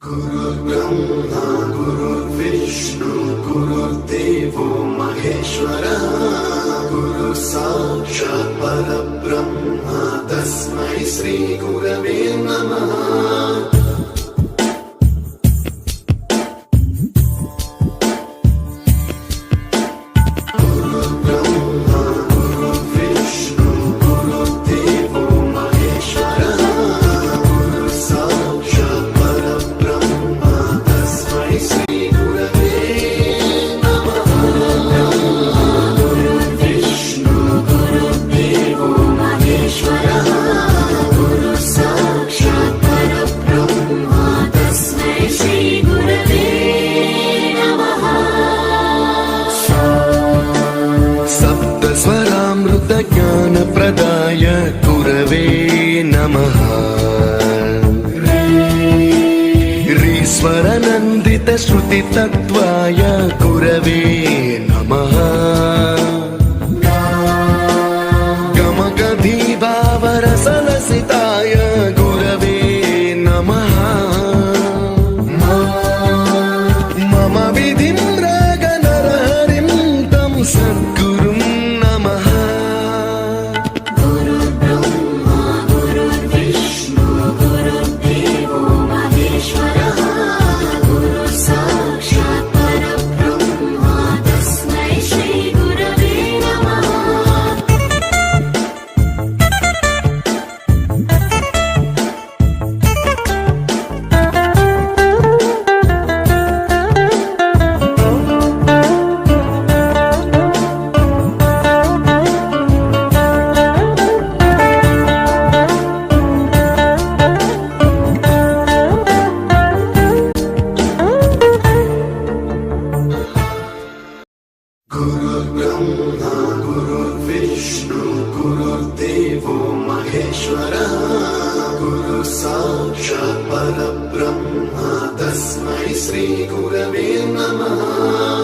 गुरुर्ब्रह्मा गुरुर्विष्णु गुरुर्देवो महेश्वरः गुरु साक्षात् परब्रह्म तस्मै श्री गुरवे नमः। ज्ञान प्रदाय गुरवे नमः। ईश्वर नंदित श्रुति तत्वाय गुरवे नमः। गमगधी भावरसलसिताय गुरवे नमः। मम विधिं रागनरहरिं तं सद्गुरुं नमः। गुरुर्ब्रह्मा गुरुर्विष्णु गुरुर्देवो महेश्वरः गुरु साक्षात् परब्रह्म तस्मै श्री गुरवे नमः।